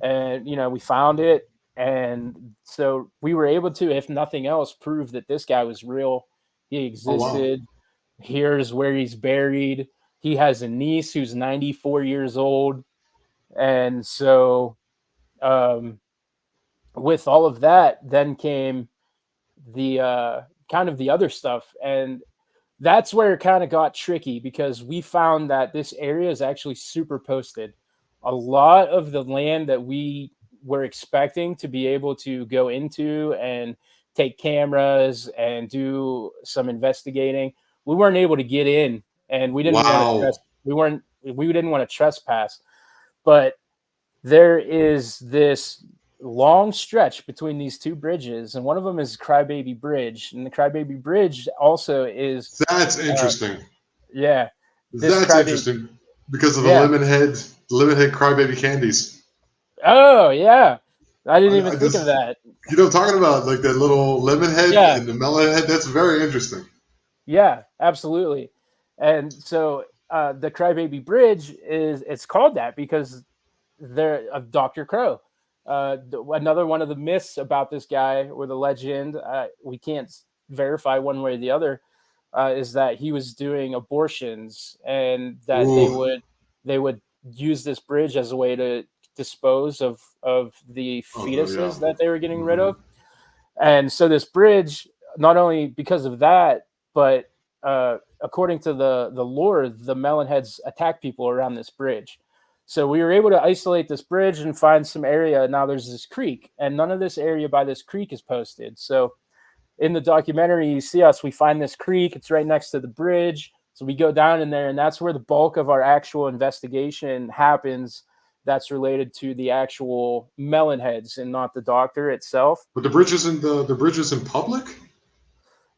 and we found it, and so we were able to, if nothing else, prove that this guy was real. He Oh wow. existed. Here's where he's buried. He has a niece who's 94 years old, and so um, with all of that, then came the kind of the other stuff, and that's where it kind of got tricky because we found that this area is actually super posted. A lot of the land that we were expecting to be able to go into and take cameras and do some investigating, we weren't able to get in, and we didn't want to Wow. we didn't want to trespass. But there is this long stretch between these two bridges, and one of them is Crybaby Bridge, and the Crybaby Bridge also is That's uh, interesting. yeah, this That's Crybaby, interesting because of the yeah. lemon head crybaby candies. Oh yeah, I didn't even I think of just, that. you know what I'm talking about? Like that little lemon head Yeah, and the melon head. That's very interesting. yeah, absolutely. And so the Crybaby Bridge is it's called that because they're of Dr. Crow. Another one of the myths about this guy or the legend, we can't verify one way or the other, is that he was doing abortions and that they Ooh. would use this bridge as a way to dispose of the Oh yeah. fetuses that they were getting rid Hmm. of. And so this bridge, not only because of that, but according to the lore, the Melonheads attack people around this bridge. So we were able to isolate this bridge and find some area. Now there's this creek, and none of this area by this creek is posted. So in the documentary, you see us. We find this creek. It's right next to the bridge. So we go down in there, and that's where the bulk of our actual investigation happens. That's related to the actual Melonheads and not the doctor itself. But the bridge isn't the bridge is in public.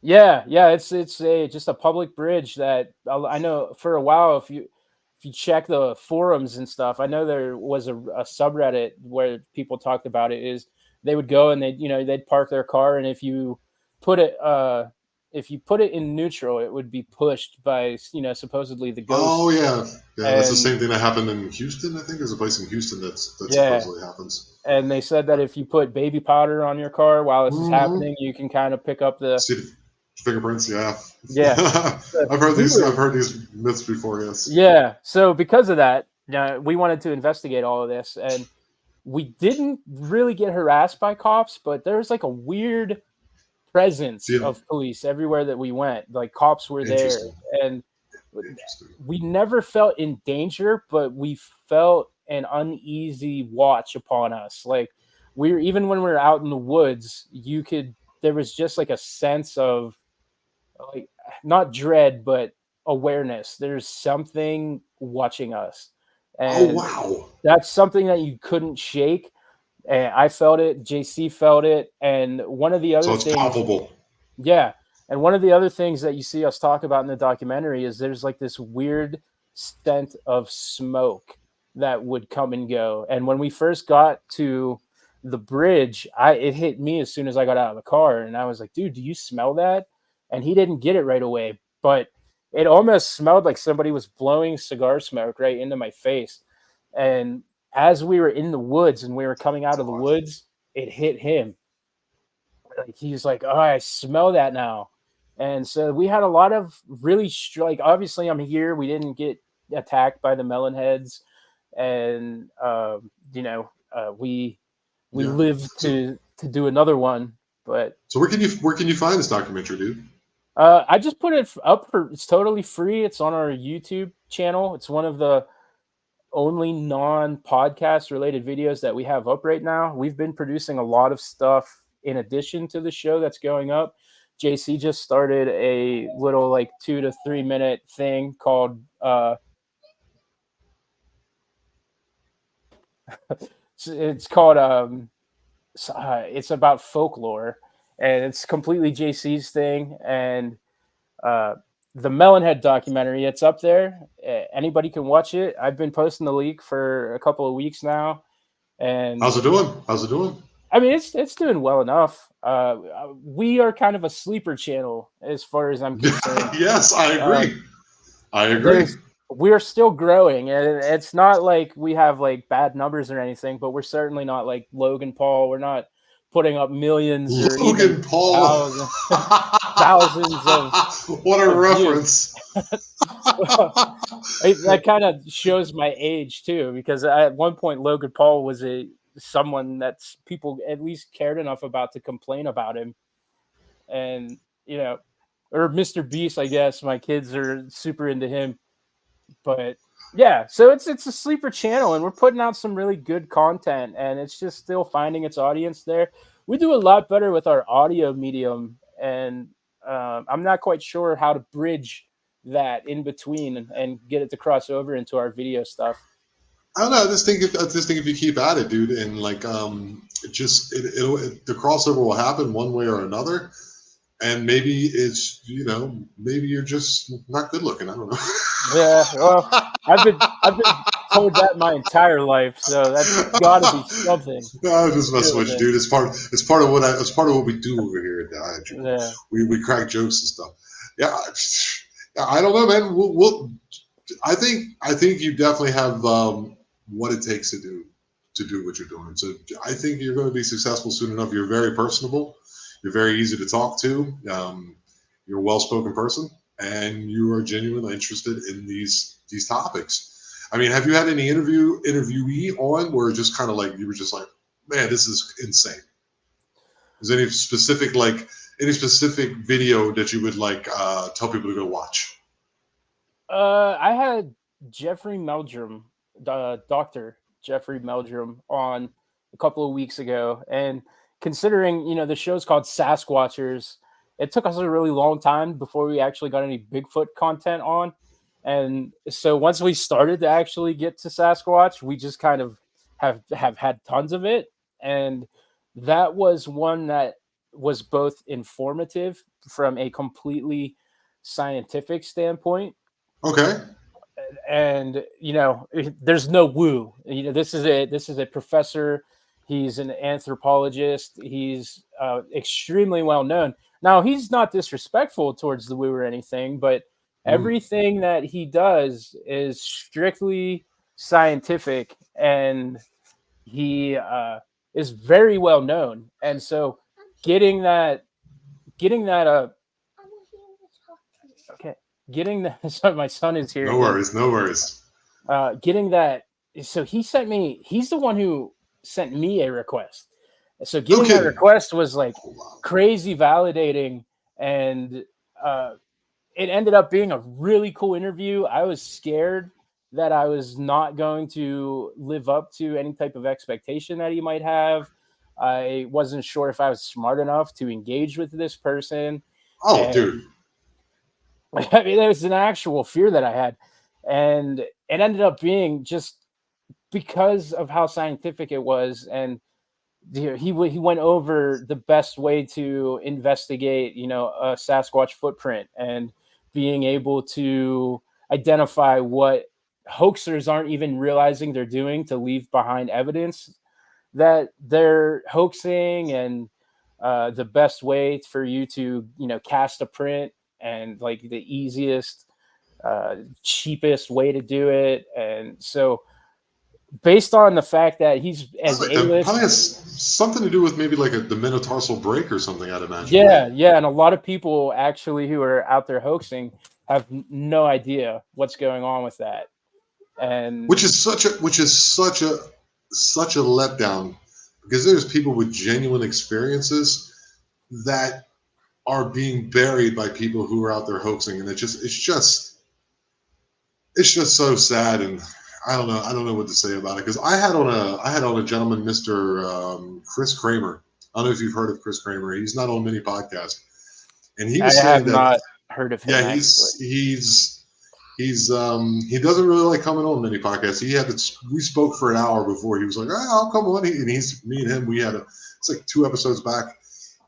Yeah, yeah, it's a just a public bridge that I know for a while. If you check the forums and stuff, I know there was a subreddit where people talked about it. Is they would go and they'd park their car, and put it if you put it in neutral, it would be pushed by supposedly the Oh ghosts. yeah, yeah. That's the And same thing that happened in Houston. I think there's a place in Houston that yeah, supposedly happens. and they said that if you put baby powder on your car while this is Hmm. happening, you can kind of pick up the See the fingerprints. Yeah, yeah. So I've heard we these. were I've heard these myths before. Yes. Yeah. So because of that, we wanted to investigate all of this, and we didn't really get harassed by cops, but there was like a weird presence See, of police everywhere that we went. Like cops were there, interesting. and Interesting. we never felt in danger, but we felt an uneasy watch upon us. Like even when we were out in the woods, there was just like a sense of like not dread but awareness. There's something watching us, Oh and wow. that's something that you couldn't shake. And I felt it, JC felt it, and one of the So other it's things, palpable. yeah, and one of the other things that you see us talk about in the documentary is there's like this weird scent of smoke that would come and go. And when we first got to the bridge, it hit me as soon as I got out of the car, and I was like, "Dude, do you smell that?" And he didn't get it right away, but it almost smelled like somebody was blowing cigar smoke right into my face. And as we were in the woods and we were coming out of the God. woods, it hit him. Like he's like, "Oh, I smell that now." And so we had a lot of really like obviously I'm here. We didn't get attacked by the melon heads, and we Yeah. lived So to do another one. But so where can you find this documentary, dude? I just put it up for it's totally free. It's on our YouTube channel. It's one of the only non-podcast related videos that we have up right now. We've been producing a lot of stuff in addition to the show that's going up. JC just started a little like 2 to 3 minute thing called it's called it's about folklore, and it's completely JC's thing. And uh the Melonhead documentary, it's up there. Anybody can watch it. I've been posting the link for a couple of weeks now. And How's it doing? How's it doing? I mean, it's doing well enough. We are kind of a sleeper channel as far as I'm concerned. Yes, I Um, agree. I agree. there's we're still growing, and it's not like we have like bad numbers or anything, but we're certainly not like Logan Paul. We're not putting up millions or even Logan Paul. thousands thousands What a of views. reference. That kind of shows my age too, because at one point Logan Paul was someone that's people at least cared enough about to complain about him, and or Mr. Beast. I guess my kids are super into him, but yeah, so it's a sleeper channel, and we're putting out some really good content, and it's just still finding its audience there. We do a lot better with our audio medium, and I'm not quite sure how to bridge that in between and get it to cross over into our video stuff. I don't know. I just think if you keep at it, dude, and like the crossover will happen one way or another, and maybe maybe you're just not good looking. I don't know. Yeah, well, I've been told that my entire life, so that's got to be something No, I was just to do messing with with you, it. dude. It's part of what we do over here at the Eye. Yeah. We crack jokes and stuff. Yeah, I don't know, man. I think you definitely have what it takes to do what you're doing. So I think you're going to be successful soon enough. You're very personable. You're very easy to talk to. You're a well-spoken person, and you are genuinely interested in these topics. I mean, have you had any interviewee on where just kind of like you were just like, man, this is insane? Is there any specific video that you would like tell people to go watch? I had Jeffrey Meldrum, Doctor Jeffrey Meldrum, on a couple of weeks ago, and considering the show's called SasqWatchers, it took us a really long time before we actually got any Bigfoot content on, and so once we started to actually get to Sasquatch, we just kind of have had tons of it, and that was one that was both informative from a completely scientific standpoint, Okay. and there's no woo. This is a professor. He's an anthropologist. He's extremely well known. Now, he's not disrespectful towards the woo or anything, but Mm. everything that he does is strictly scientific, and he is very well known. And so getting that getting that okay, getting that sorry, my son is here No again. worries. No worries. Getting that, so he's the one who sent me a request, so No getting that kidding. request was like Oh, wow. crazy validating, and uh it ended up being a really cool interview. I was scared that I was not going to live up to any type of expectation that he might have. I wasn't sure if I was smart enough to engage with this person, Oh, dude. and I mean, there was an actual fear that I had, and it ended up being just because of how scientific it was, and he went over the best way to investigate, a Sasquatch footprint, and being able to identify what hoaxers aren't even realizing they're doing to leave behind evidence that they're hoaxing, and the best way for you to cast a print, and like the easiest cheapest way to do it. And so based on the fact that he's as Like that A-list. probably has something to do with maybe like the metatarsal break or something. I'd imagine, right? Yeah, and a lot of people actually who are out there hoaxing have no idea what's going on with that. And Which is such a letdown because there's people with genuine experiences that are being buried by people who are out there hoaxing, and it's just so sad. And I don't know what to say about it because I had on a gentleman, Mr. Chris Kramer. I don't know if you've heard of Chris Kramer. He's not on many podcasts, and he I was saying have that, not heard of him yeah, actually. he doesn't really like coming on many podcasts. We spoke for an hour before. He was like, I'll come on. And me and him, it's like 2 episodes back.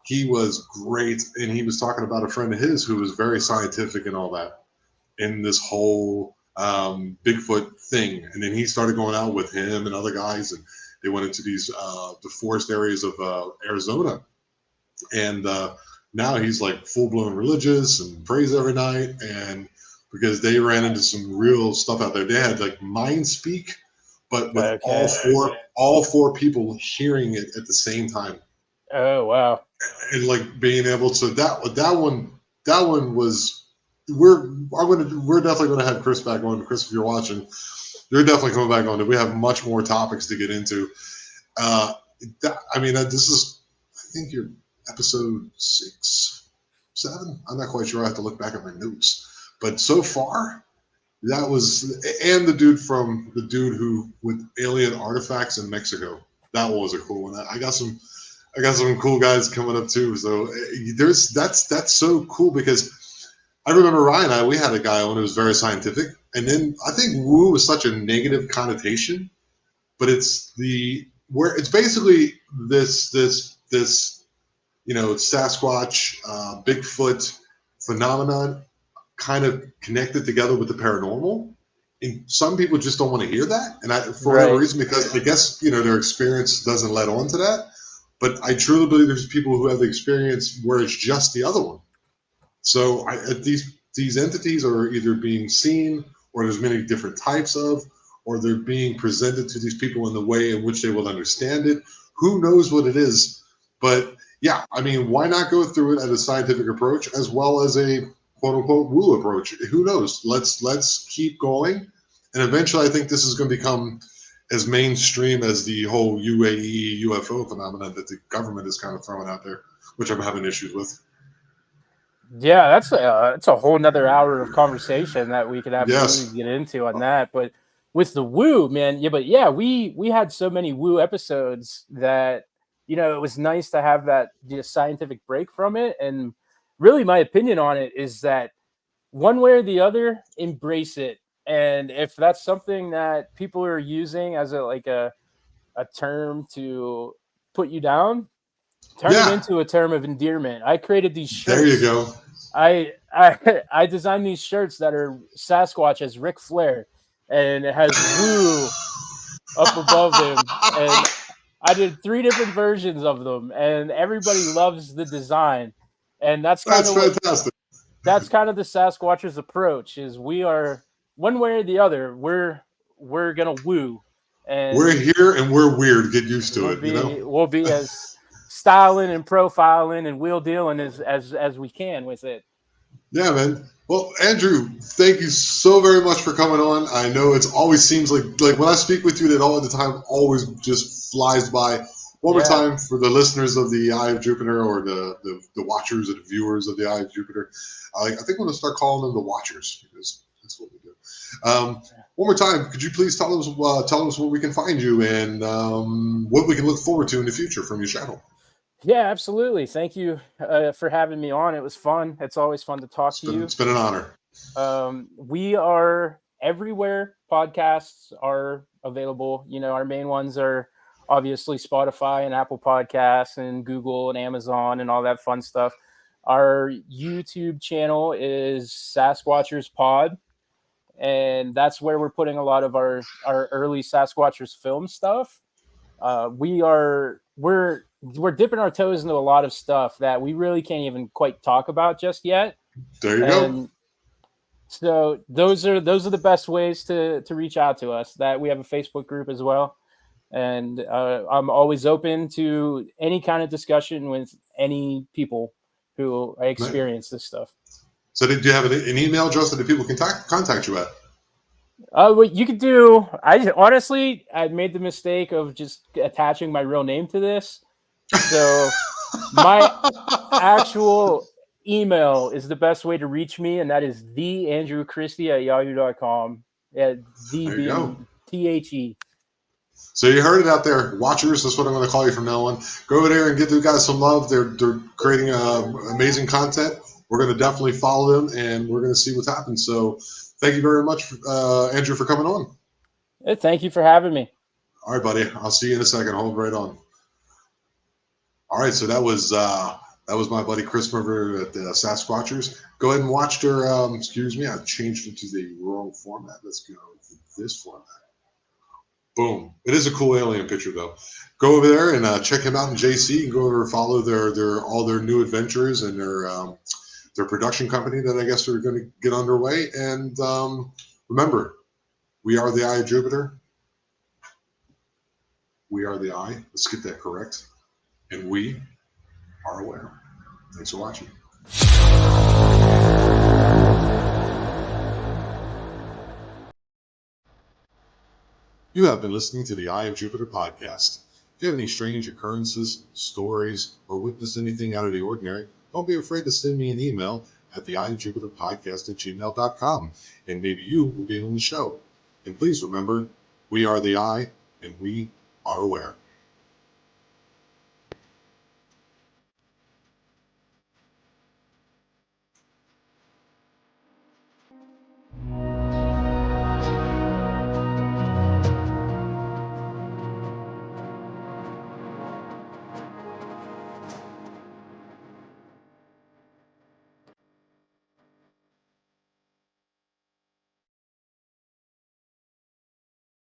He was great, and he was talking about a friend of his who was very scientific and all that in this whole Bigfoot thing. And then he started going out with him and other guys, and They went into these the forest areas of Arizona, and now he's like full blown religious and prays every night. And because they ran into some real stuff out there, they had like mind speak, but with Okay. all four people hearing it at the same time, Oh wow. and like being able to that one was we're definitely going to have Chris back on. Chris, if you're watching, you're definitely coming back on. We have much more topics to get into. This is, I think you're episode 6, 7. I'm not quite sure. I have to look back at my notes. But so far, that was, and the dude who with alien artifacts in Mexico. That one was a cool one. I got some cool guys coming up too. So that's so cool because I remember Ryan and I, we had a guy on who was very scientific, and then I think woo was such a negative connotation, but it's basically this Sasquatch, Bigfoot phenomenon kind of connected together with the paranormal. And some people just don't want to hear that, and for whatever reason, because I guess their experience doesn't let on to that. But I truly believe there's people who have the experience where it's just the other one. So these entities are either being seen, or there's many different types of, or they're being presented to these people in the way in which they will understand it. Who knows what it is? But yeah, I mean, why not go through it at a scientific approach as well as a quote unquote woo approach? Who knows? Let's keep going, and eventually, I think this is going to become as mainstream as the whole UAE UFO phenomenon that the government is kind of throwing out there, which I'm having issues with. Yeah, that's a whole nother hour of conversation that we could absolutely Yes. get into on that. But with the woo, man, we had so many woo episodes that it was nice to have that scientific break from it. And really, my opinion on it is that one way or the other, embrace it. And if that's something that people are using as a term to put you down, turn it Yeah. into a term of endearment. I created these There you shirts. go. I designed these shirts that are Sasquatch as Ric Flair, and it has woo up above him. And I did 3 different versions of them, and everybody loves the design. And that's kind That's of what fantastic. that's kind of the SasQuatchers approach. Is we are one way or the other. We're gonna woo, We're and here and we're weird. Get used to we'll it, you know? be as styling and profiling and wheel dealing as we can with it. Yeah, man. Well, Andrew, thank you so very much for coming on. I know it always seems like when I speak with you, that all the time always just flies by. One more Yeah. time for the listeners of the Eye of Jupiter, or the watchers or the viewers of the Eye of Jupiter. I think I'm going to start calling them the watchers, because that's what we do. One more time, could you please tell us where we can find you, and what we can look forward to in the future from your channel? Yeah, absolutely. Thank you for having me on. It was fun. It's always fun to talk to you. It's been an honor. We are everywhere podcasts are available. Our main ones are obviously Spotify and Apple Podcasts and Google and Amazon and all that fun stuff. Our YouTube channel is SasqWatchers Pod, and that's where we're putting a lot of our early SasqWatchers film stuff. We're dipping our toes into a lot of stuff that we really can't even quite talk about just yet. There you go. And so those are the best ways to reach out to us. That we have a Facebook group as well, and I'm always open to any kind of discussion with any people who experience this stuff. So, do you have an email address that the people can contact you at? What you could do, I made the mistake of just attaching my real name to this. So my actual email is the best way to reach me, and that is theandrewchristy@yahoo.com. Yeah, the There you go. being THE. So you heard it out there, watchers. That's what I'm going to call you from now on. Go over there and give the guys some love. They're creating amazing content. We're going to definitely follow them, and we're going to see what's happened. So thank you very much, Andrew, for coming on. Thank you for having me. All right, buddy. I'll see you in a second. Hold right on. All right, so that was my buddy Chris over at the SasqWatchers. Go ahead and watch their. Excuse me, I changed it to the wrong format. Let's go to this format. Boom. It is a cool alien picture, though. Go over there and check him out in JC, and go over and follow their all their new adventures and their production company that I guess are going to get underway. And remember, we are the Eye of Jupiter. We are the Eye. Let's get that correct. And we are aware. Thanks for watching. You have been listening to the Eye of Jupiter podcast. If you have any strange occurrences, stories, or witnessed anything out of the ordinary, don't be afraid to send me an email at the eyeofjupiterpodcast@gmail.com, and maybe you will be on the show. And please remember, we are the Eye, and we are aware.